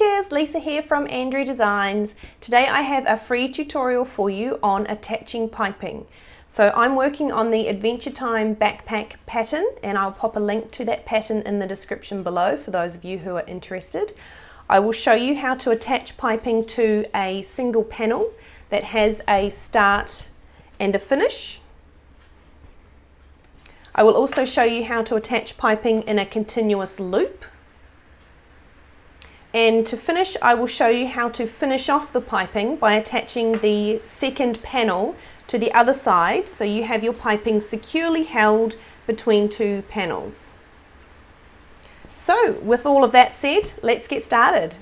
Makers, Lisa here from Andrie Designs. Today I have a free tutorial for you on attaching piping. So I'm working on the Adventure Time backpack pattern, and I'll pop a link to that pattern in the description below for those of you who are interested. I will show you how to attach piping to a single panel that has a start and a finish. I will also show you how to attach piping in a continuous loop. And to finish, I will show you how to finish off the piping by attaching the second panel to the other side, so you have your piping securely held between two panels. So with all of that said, let's get started.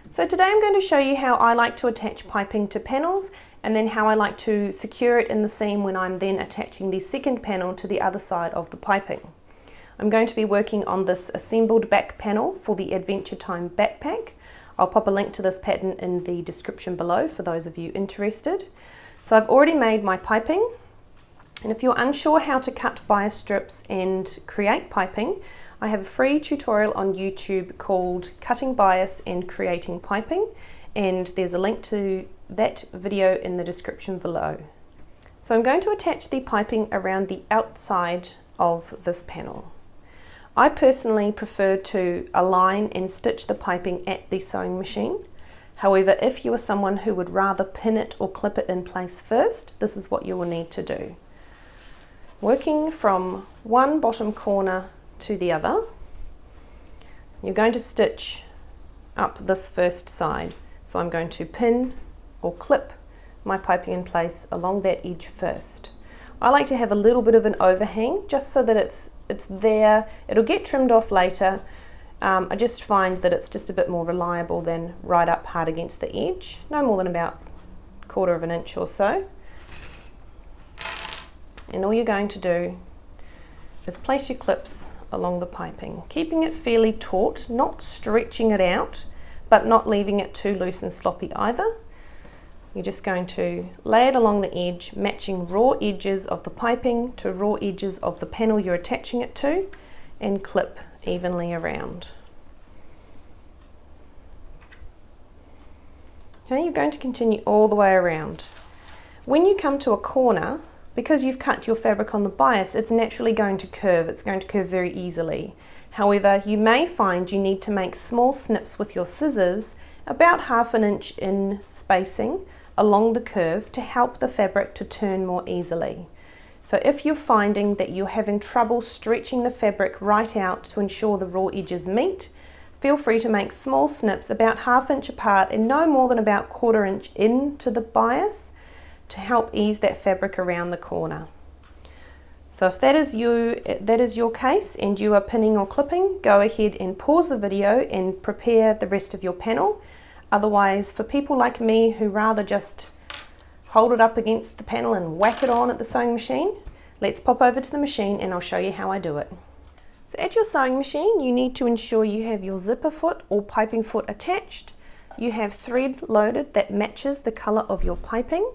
So today I'm going to show you how I like to attach piping to panels, and then how I like to secure it in the seam when I'm then attaching the second panel to the other side of the piping. I'm going to be working on this assembled back panel for the Adventure Time backpack. I'll pop a link to this pattern in the description below for those of you interested. So I've already made my piping, and if you're unsure how to cut bias strips and create piping, I have a free tutorial on YouTube called Cutting Bias and Creating Piping, and there's a link to that video in the description below. So I'm going to attach the piping around the outside of this panel. I personally prefer to align and stitch the piping at the sewing machine. However, if you are someone who would rather pin it or clip it in place first, this is what you will need to do. Working from one bottom corner to the other, you're going to stitch up this first side. So I'm going to pin or clip my piping in place along that edge first. I like to have a little bit of an overhang just so that it's there. It'll get trimmed off later. I just find that it's just a bit more reliable than right up hard against the edge. No more than about 1/4 of an inch or so. And all you're going to do is place your clips along the piping, keeping it fairly taut, not stretching it out, but not leaving it too loose and sloppy either. You're just going to lay it along the edge, matching raw edges of the piping to raw edges of the panel you're attaching it to, and clip evenly around. Okay, you're going to continue all the way around. When you come to a corner, because you've cut your fabric on the bias, it's naturally going to curve. It's going to curve very easily. However, you may find you need to make small snips with your scissors, about 1/2 inch in spacing, along the curve to help the fabric to turn more easily. So if you're finding that you're having trouble stretching the fabric right out to ensure the raw edges meet, feel free to make small snips about 1/2 inch apart and no more than about 1/4 inch into the bias to help ease that fabric around the corner. So if that is your case and you are pinning or clipping, go ahead and pause the video and prepare the rest of your panel. Otherwise, for people like me who rather just hold it up against the panel and whack it on at the sewing machine, let's pop over to the machine and I'll show you how I do it. So at your sewing machine, you need to ensure you have your zipper foot or piping foot attached. You have thread loaded that matches the color of your piping.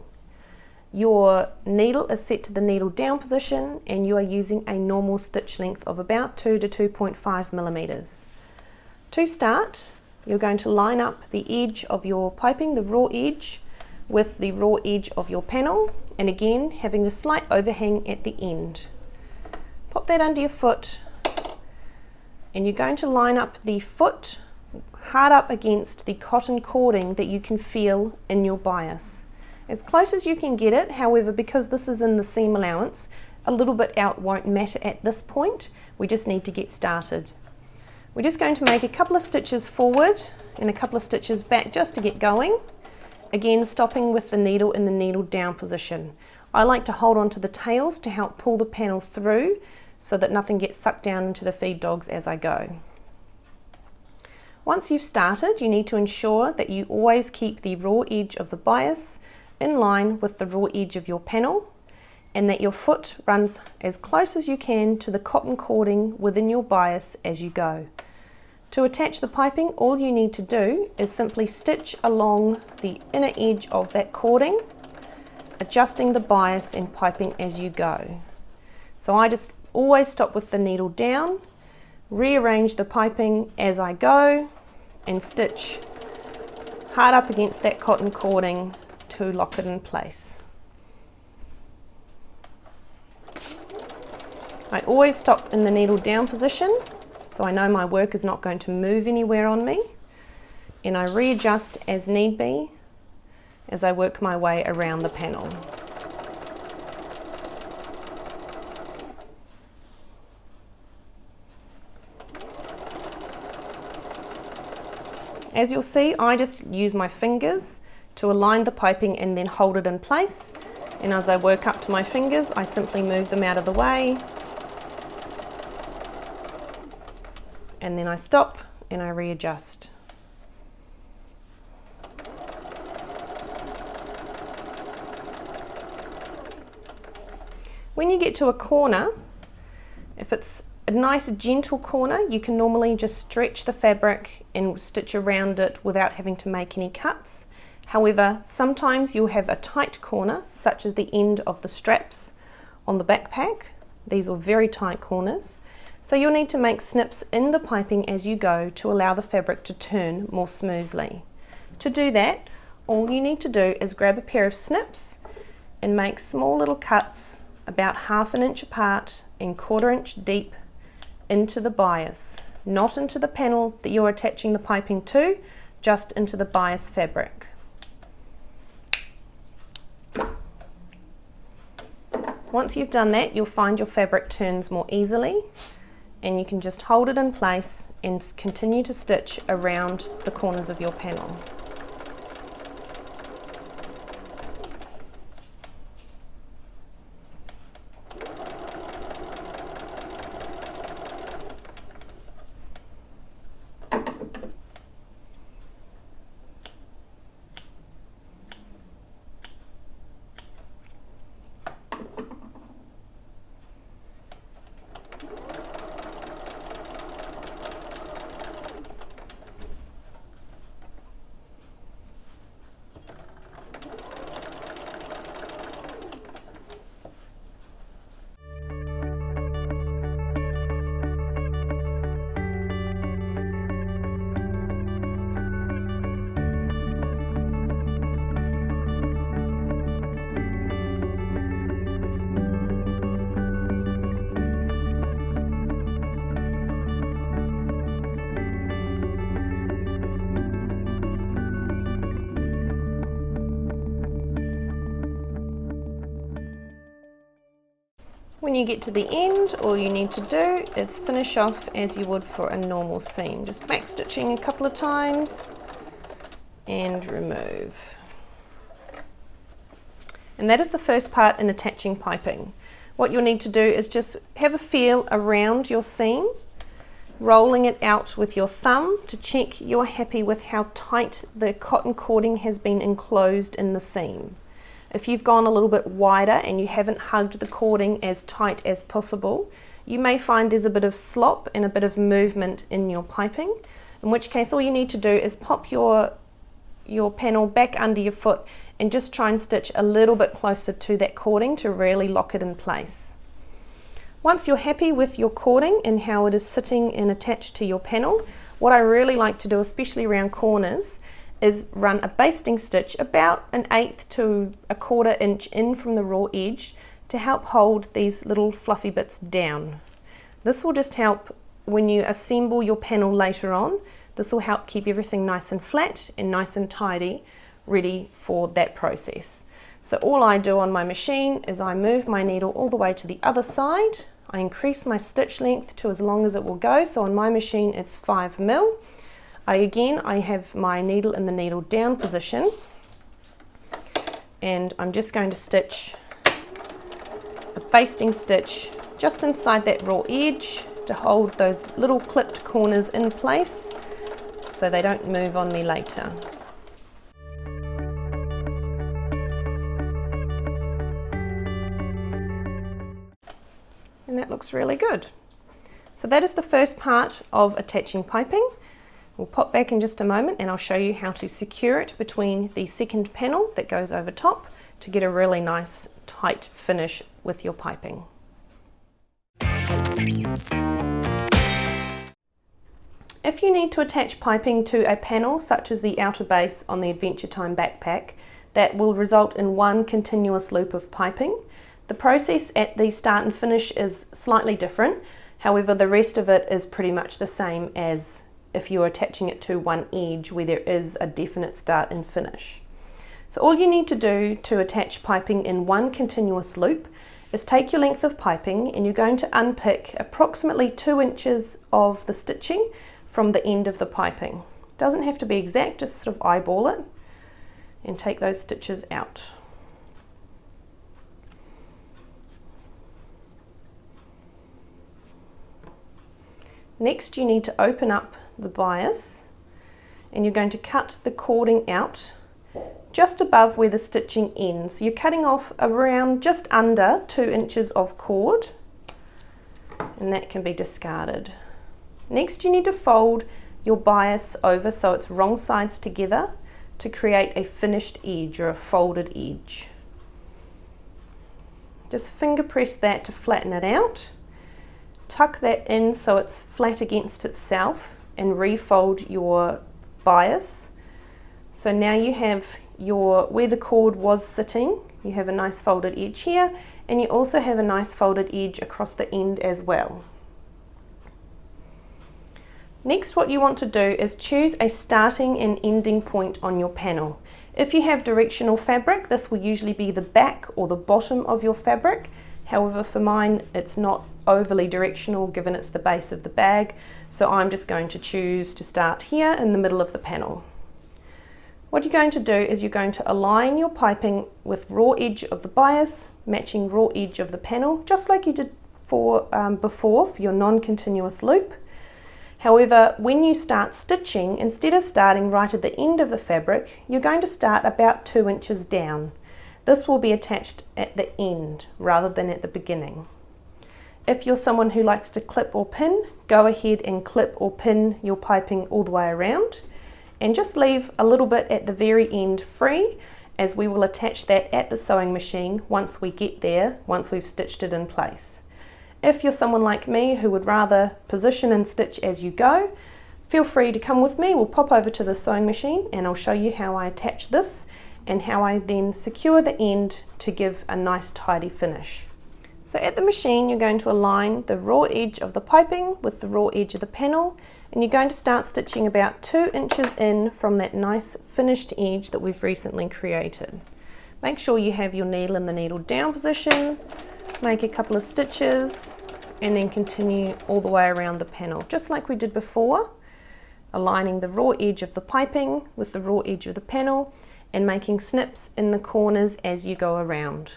Your needle is set to the needle down position, and you are using a normal stitch length of about 2 to 2.5 millimeters. To start, you're going to line up the edge of your piping, the raw edge, with the raw edge of your panel, and again having a slight overhang at the end. Pop that under your foot, and you're going to line up the foot hard up against the cotton cording that you can feel in your bias. As close as you can get it. However, because this is in the seam allowance, a little bit out won't matter at this point. We just need to get started. We're just going to make a couple of stitches forward and a couple of stitches back just to get going. Again, stopping with the needle in the needle down position. I like to hold on to the tails to help pull the panel through so that nothing gets sucked down into the feed dogs as I go. Once you've started, you need to ensure that you always keep the raw edge of the bias in line with the raw edge of your panel, and that your foot runs as close as you can to the cotton cording within your bias as you go. To attach the piping, all you need to do is simply stitch along the inner edge of that cording, adjusting the bias and piping as you go. So I just always stop with the needle down rearrange the piping as I go and stitch hard up against that cotton cording to lock it in place. I always stop in the needle down position so I know my work is not going to move anywhere on me, and I readjust as need be as I work my way around the panel. As you'll see, I just use my fingers to align the piping and then hold it in place. And as I work up to my fingers, I simply move them out of the way. And then I stop and I readjust. When you get to a corner, if it's a nice gentle corner, you can normally just stretch the fabric and stitch around it without having to make any cuts. However, sometimes you'll have a tight corner, such as the end of the straps on the backpack. These are very tight corners. So you'll need to make snips in the piping as you go to allow the fabric to turn more smoothly. To do that, all you need to do is grab a pair of snips and make small little cuts about 1/2 inch apart and 1/4 inch deep into the bias, not into the panel that you're attaching the piping to, just into the bias fabric. Once you've done that, you'll find your fabric turns more easily, and you can just hold it in place and continue to stitch around the corners of your panel. When you get to the end, all you need to do is finish off as you would for a normal seam. Just back stitching a couple of times and remove. And that is the first part in attaching piping. What you'll need to do is just have a feel around your seam, rolling it out with your thumb to check you're happy with how tight the cotton cording has been enclosed in the seam. If you've gone a little bit wider and you haven't hugged the cording as tight as possible, you may find there's a bit of slop and a bit of movement in your piping, in which case all you need to do is pop your panel back under your foot and just try and stitch a little bit closer to that cording to really lock it in place. Once you're happy with your cording and how it is sitting and attached to your panel, what I really like to do, especially around corners, is run a basting stitch about 1/8 to 1/4 inch in from the raw edge to help hold these little fluffy bits down. This will just help when you assemble your panel later on. This will help keep everything nice and flat and nice and tidy, ready for that process. So all I do on my machine is I move my needle all the way to the other side. I increase my stitch length to as long as it will go. So on my machine it's 5 mil. I have my needle in the needle down position, and I'm just going to stitch a basting stitch just inside that raw edge to hold those little clipped corners in place so they don't move on me later. And that looks really good. So that is the first part of attaching piping. We'll pop back in just a moment and I'll show you how to secure it between the second panel that goes over top to get a really nice tight finish with your piping. If you need to attach piping to a panel, such as the outer base on the Adventure Time backpack, that will result in one continuous loop of piping. The process at the start and finish is slightly different, however the rest of it is pretty much the same as if you're attaching it to one edge where there is a definite start and finish. So all you need to do to attach piping in one continuous loop is take your length of piping and you're going to unpick approximately 2 inches of the stitching from the end of the piping. Doesn't have to be exact, just sort of eyeball it and take those stitches out. Next you need to open up the bias and you're going to cut the cording out just above where the stitching ends. You're cutting off around just under 2 inches of cord, and that can be discarded. Next you need to fold your bias over so it's wrong sides together to create a finished edge or a folded edge. Just finger press that to flatten it out. Tuck that in so it's flat against itself and refold your bias. So now you have where the cord was sitting, you have a nice folded edge here, and you also have a nice folded edge across the end as well. Next, what you want to do is choose a starting and ending point on your panel. If you have directional fabric, this will usually be the back or the bottom of your fabric. However, for mine, it's not overly directional given it's the base of the bag, so I'm just going to choose to start here in the middle of the panel. What you're going to do is you're going to align your piping with raw edge of the bias, matching raw edge of the panel, just like you did before for your non-continuous loop. However, when you start stitching, instead of starting right at the end of the fabric, you're going to start about 2 inches down. This will be attached at the end rather than at the beginning. If you're someone who likes to clip or pin, go ahead and clip or pin your piping all the way around, and just leave a little bit at the very end free, as we will attach that at the sewing machine once we get there, once we've stitched it in place. If you're someone like me who would rather position and stitch as you go, feel free to come with me. We'll pop over to the sewing machine and I'll show you how I attach this and how I then secure the end to give a nice tidy finish. So at the machine you're going to align the raw edge of the piping with the raw edge of the panel, and you're going to start stitching about 2 inches in from that nice finished edge that we've recently created. Make sure you have your needle in the needle down position, make a couple of stitches and then continue all the way around the panel, just like we did before, aligning the raw edge of the piping with the raw edge of the panel and making snips in the corners as you go around.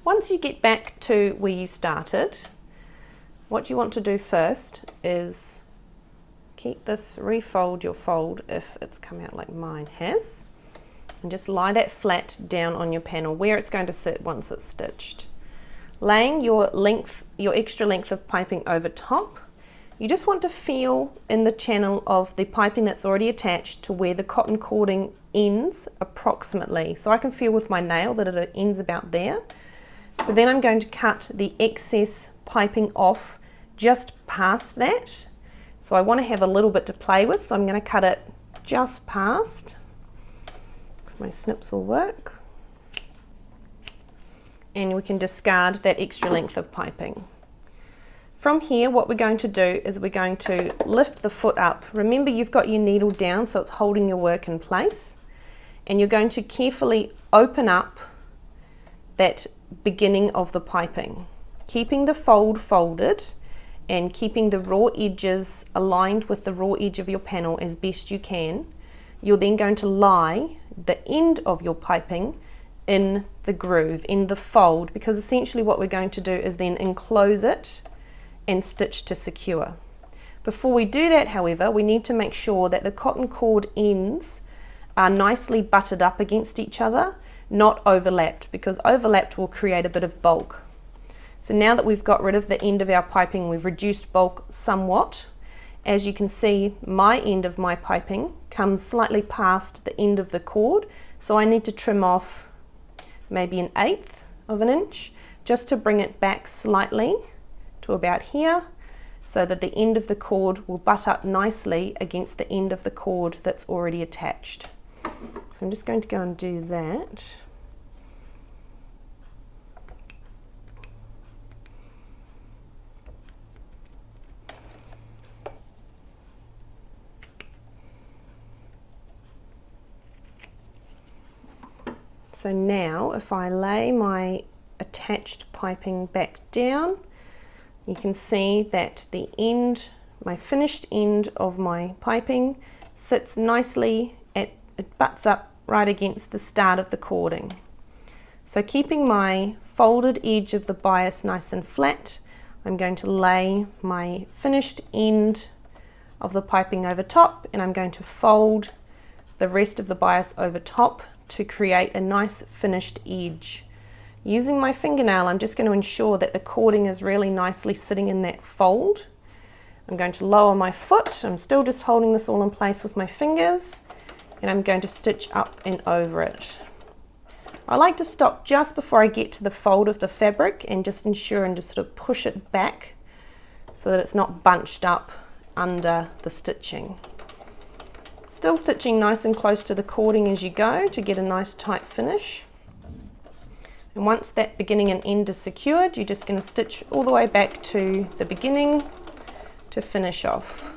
Once you get back to where you started, what you want to do first is keep this, refold your fold if it's come out like mine has, and just lie that flat down on your panel where it's going to sit once it's stitched. Laying your extra length of piping over top, you just want to feel in the channel of the piping that's already attached to where the cotton cording ends approximately. So I can feel with my nail that it ends about there. So then I'm going to cut the excess piping off just past that. So I want to have a little bit to play with, so I'm going to cut it just past. My snips will work. And we can discard that extra length of piping. From here, what we're going to do is we're going to lift the foot up. Remember, you've got your needle down so it's holding your work in place. And you're going to carefully open up that beginning of the piping, keeping the fold folded and keeping the raw edges aligned with the raw edge of your panel as best you can. You're then going to lie the end of your piping in the groove, in the fold, because essentially what we're going to do is then enclose it and stitch to secure. Before we do that, however, we need to make sure that the cotton cord ends are nicely butted up against each other, not overlapped, because overlapped will create a bit of bulk. So now that we've got rid of the end of our piping, we've reduced bulk somewhat. As you can see, my end of my piping comes slightly past the end of the cord, so I need to trim off maybe 1/8 of an inch just to bring it back slightly to about here, so that the end of the cord will butt up nicely against the end of the cord that's already attached. So I'm just going to go and do that. So now if I lay my attached piping back down, you can see that the end, my finished end of my piping sits nicely it butts up right against the start of the cording. So keeping my folded edge of the bias nice and flat, I'm going to lay my finished end of the piping over top, and I'm going to fold the rest of the bias over top to create a nice finished edge. Using my fingernail, I'm just going to ensure that the cording is really nicely sitting in that fold. I'm going to lower my foot. I'm still just holding this all in place with my fingers, and I'm going to stitch up and over it. I like to stop just before I get to the fold of the fabric and just ensure and just sort of push it back so that it's not bunched up under the stitching. Still stitching nice and close to the cording as you go to get a nice tight finish. And once that beginning and end is secured, you're just going to stitch all the way back to the beginning to finish off.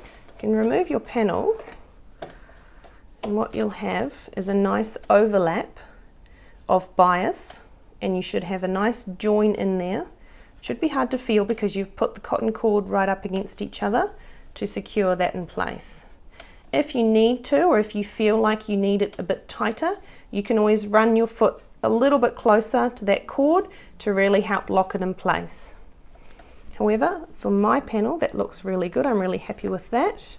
You can remove your panel, and what you'll have is a nice overlap of bias, and you should have a nice join in there. It should be hard to feel because you've put the cotton cord right up against each other to secure that in place. If you need to, or if you feel like you need it a bit tighter, you can always run your foot a little bit closer to that cord to really help lock it in place. However, for my panel, that looks really good. I'm really happy with that.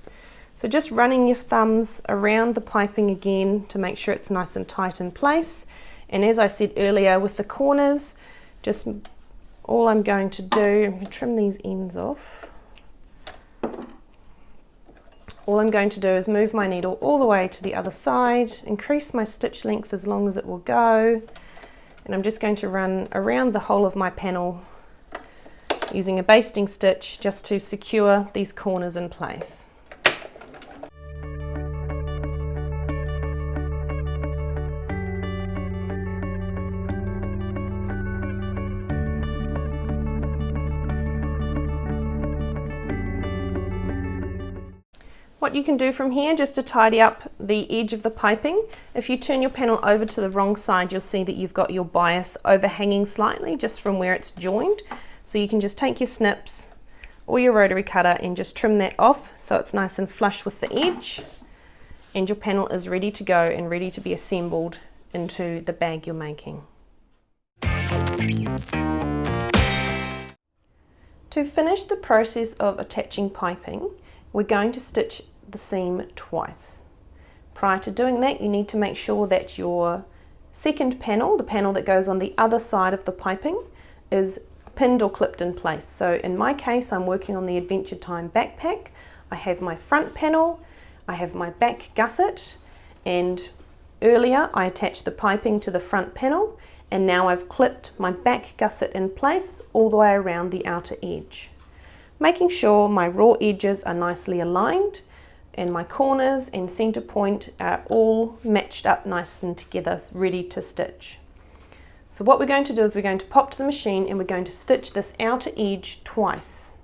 So just running your thumbs around the piping again to make sure it's nice and tight in place. And as I said earlier with the corners, just all I'm going to do, I'm going to trim these ends off. All I'm going to do is move my needle all the way to the other side, increase my stitch length as long as it will go, and I'm just going to run around the whole of my panel using a basting stitch just to secure these corners in place. What you can do from here, just to tidy up the edge of the piping, if you turn your panel over to the wrong side, you'll see that you've got your bias overhanging slightly just from where it's joined. So you can just take your snips or your rotary cutter and just trim that off so it's nice and flush with the edge, and your panel is ready to go and ready to be assembled into the bag you're making. To finish the process of attaching piping, we're going to stitch the seam twice. Prior to doing that, you need to make sure that your second panel, the panel that goes on the other side of the piping, is pinned or clipped in place. So in my case, I'm working on the Adventure Time backpack. I have my front panel, I have my back gusset, and earlier I attached the piping to the front panel, and now I've clipped my back gusset in place all the way around the outer edge, making sure my raw edges are nicely aligned and my corners and center point are all matched up nice and together, ready to stitch. So what we're going to do is we're going to pop to the machine and we're going to stitch this outer edge twice.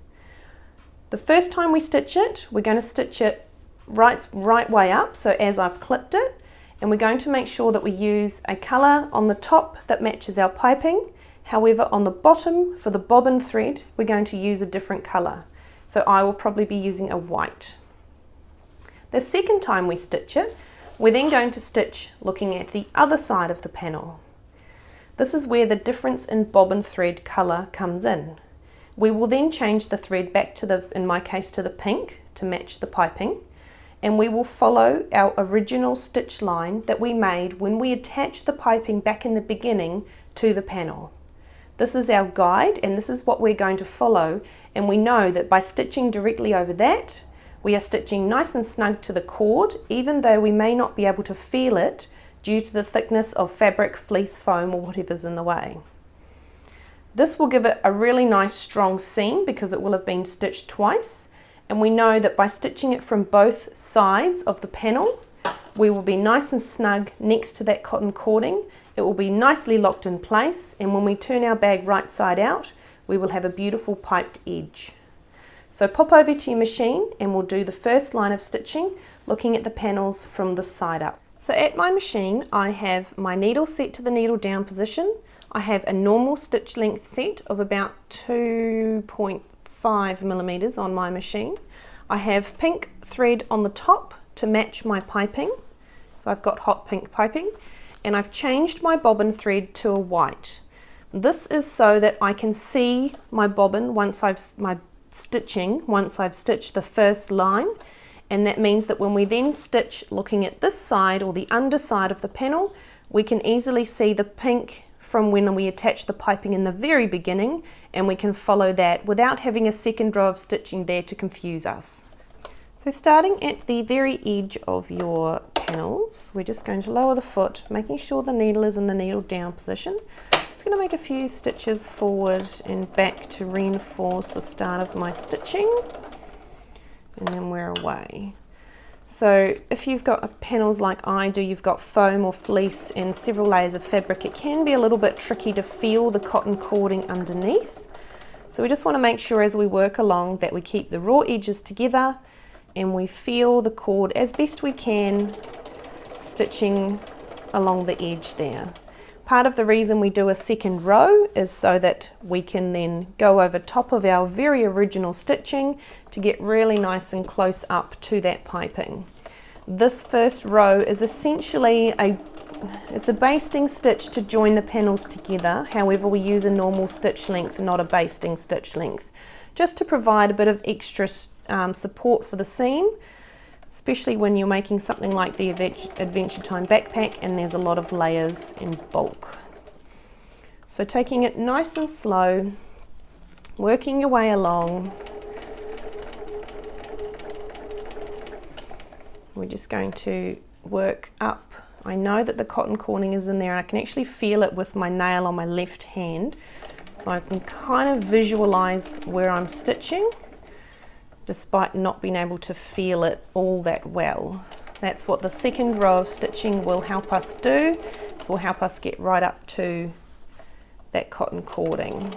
The first time we stitch it, we're going to stitch it right way up, so as I've clipped it, and we're going to make sure that we use a colour on the top that matches our piping. However, on the bottom for the bobbin thread, we're going to use a different colour. So I will probably be using a white. The second time we stitch it, we're then going to stitch looking at the other side of the panel. This is where the difference in bobbin thread colour comes in. We will then change the thread back to the, in my case, to the pink to match the piping, and we will follow our original stitch line that we made when we attached the piping back in the beginning to the panel. This is our guide, and this is what we're going to follow, and we know that by stitching directly over that, we are stitching nice and snug to the cord, even though we may not be able to feel it due to the thickness of fabric, fleece, foam, or whatever's in the way. This will give it a really nice strong seam because it will have been stitched twice, and we know that by stitching it from both sides of the panel, we will be nice and snug next to that cotton cording. It will be nicely locked in place, and when we turn our bag right side out, we will have a beautiful piped edge. So pop over to your machine and we'll do the first line of stitching looking at the panels from this side up. So at my machine I have my needle set to the needle down position. I have a normal stitch length set of about 2.5 millimeters on my machine. I have pink thread on the top to match my piping. So I've got hot pink piping, and I've changed my bobbin thread to a white. This is so that I can see my bobbin once I've stitched the first line, and that means that when we then stitch looking at this side or the underside of the panel, we can easily see the pink from when we attach the piping in the very beginning, and we can follow that without having a second row of stitching there to confuse us. So starting at the very edge of your panels, we're just going to lower the foot, making sure the needle is in the needle down position. Just going to make a few stitches forward and back to reinforce the start of my stitching, and then we're away. So if you've got panels like I do, you've got foam or fleece and several layers of fabric, it can be a little bit tricky to feel the cotton cording underneath. So we just want to make sure as we work along that we keep the raw edges together and we feel the cord as best we can, stitching along the edge there. Part of the reason we do a second row is so that we can then go over top of our very original stitching to get really nice and close up to that piping. This first row is essentially it's a basting stitch to join the panels together. However, we use a normal stitch length, not a basting stitch length, just to provide a bit of extra support for the seam, especially when you're making something like the Adventure Time backpack and there's a lot of layers in bulk. So taking it nice and slow, working your way along. We're just going to work up. I know that the cotton cording is in there, and I can actually feel it with my nail on my left hand, so I can kind of visualize where I'm stitching despite not being able to feel it all that well. That's what the second row of stitching will help us do. It will help us get right up to that cotton cording.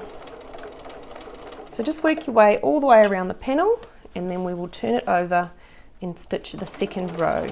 So just work your way all the way around the panel, and then we will turn it over and stitch the second row.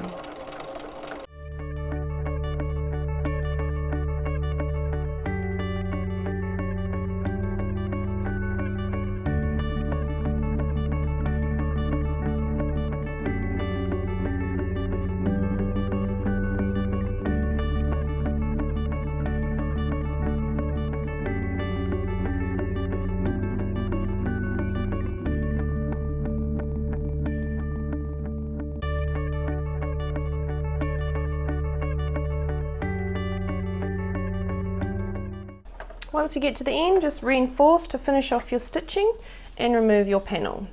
Once you get to the end, just reinforce to finish off your stitching and remove your panel.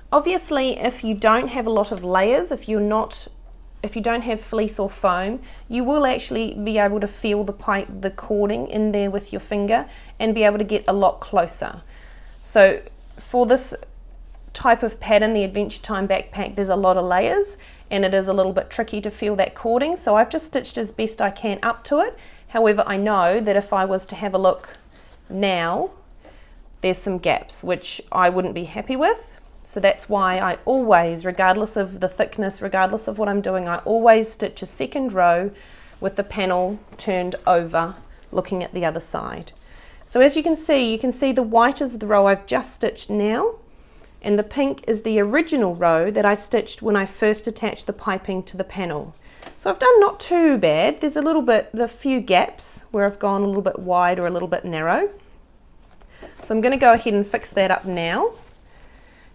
Obviously, if you don't have a lot of layers, if you don't have fleece or foam, you will actually be able to feel the cording in there with your finger and be able to get a lot closer. So for this type of pattern, the Adventure Time backpack, there's a lot of layers and it is a little bit tricky to feel that cording, so I've just stitched as best I can up to it. However, I know that if I was to have a look now, there's some gaps which I wouldn't be happy with. So that's why I always, regardless of the thickness, regardless of what I'm doing, I always stitch a second row with the panel turned over, looking at the other side. So as you can see the white is the row I've just stitched now, and the pink is the original row that I stitched when I first attached the piping to the panel. So I've done not too bad. There's a few gaps where I've gone a little bit wide or a little bit narrow. So I'm going to go ahead and fix that up now.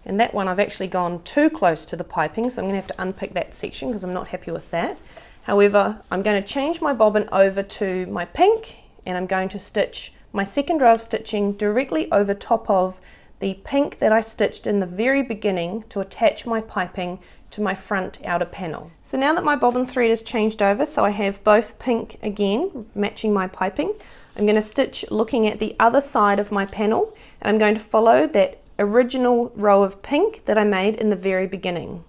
And that one I've actually gone too close to the piping, so I'm going to have to unpick that section because I'm not happy with that. However, I'm going to change my bobbin over to my pink, and I'm going to stitch my second row of stitching directly over top of the pink that I stitched in the very beginning to attach my piping to my front outer panel. So now that my bobbin thread is changed over, so I have both pink again matching my piping, I'm going to stitch looking at the other side of my panel, and I'm going to follow that original row of pink that I made in the very beginning.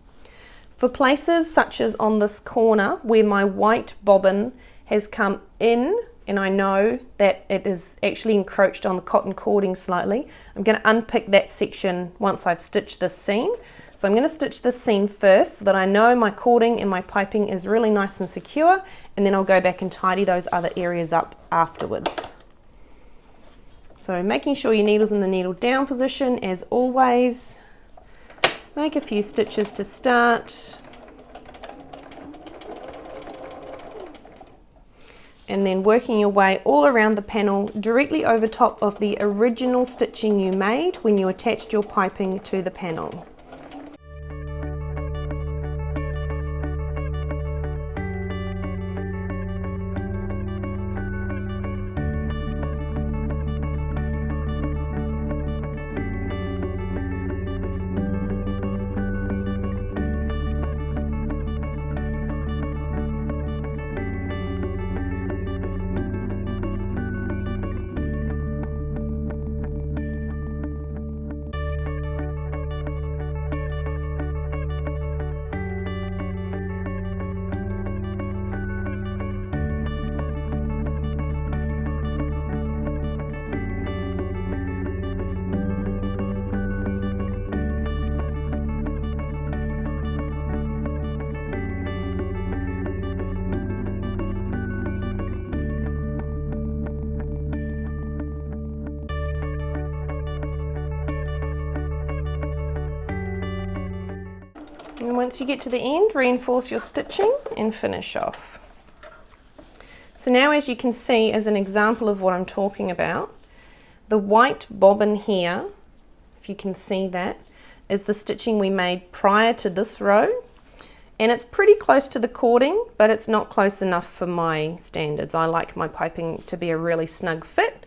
For places such as on this corner where my white bobbin has come in and I know that it is actually encroached on the cotton cording slightly, I'm going to unpick that section once I've stitched this seam. So I'm going to stitch this seam first so that I know my cording and my piping is really nice and secure, and then I'll go back and tidy those other areas up afterwards. So making sure your needle's in the needle down position as always. Make a few stitches to start. And then working your way all around the panel directly over top of the original stitching you made when you attached your piping to the panel. And once you get to the end, reinforce your stitching and finish off. So now, as you can see, as an example of what I'm talking about, the white bobbin here, if you can see that, is the stitching we made prior to this row. And it's pretty close to the cording, but it's not close enough for my standards. I like my piping to be a really snug fit.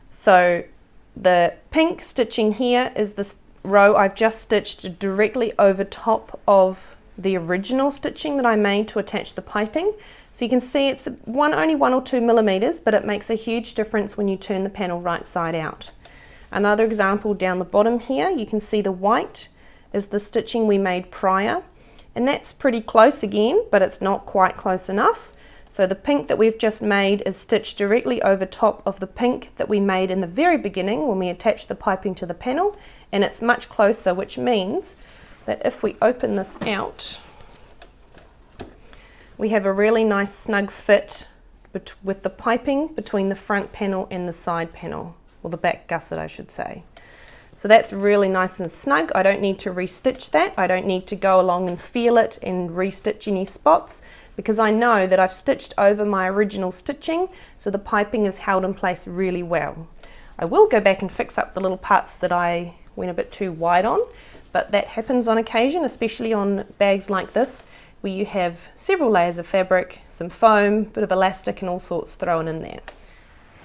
So the pink stitching here is the row I've just stitched directly over top of the original stitching that I made to attach the piping. So you can see it's only 1 or 2 millimeters, but it makes a huge difference when you turn the panel right side out. Another example down the bottom here, you can see the white is the stitching we made prior, and that's pretty close again, but it's not quite close enough. So the pink that we've just made is stitched directly over top of the pink that we made in the very beginning when we attached the piping to the panel, and it's much closer, which means that if we open this out, we have a really nice snug fit with the piping between the front panel and the side panel, or the back gusset I should say. So that's really nice and snug. I don't need to restitch that. I don't need to go along and feel it and restitch any spots, because I know that I've stitched over my original stitching, so the piping is held in place really well. I will go back and fix up the little parts that I went a bit too wide on, but that happens on occasion, especially on bags like this, where you have several layers of fabric, some foam, bit of elastic and all sorts thrown in there.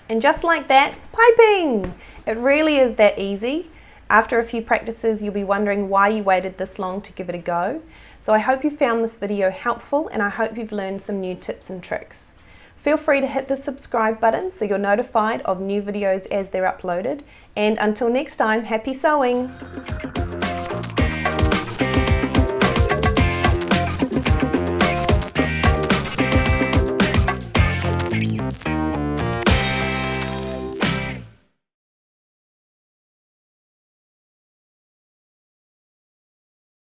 And just like that, piping! It really is that easy. After a few practices, you'll be wondering why you waited this long to give it a go. So I hope you found this video helpful, and I hope you've learned some new tips and tricks. Feel free to hit the subscribe button so you're notified of new videos as they're uploaded. And until next time, happy sewing!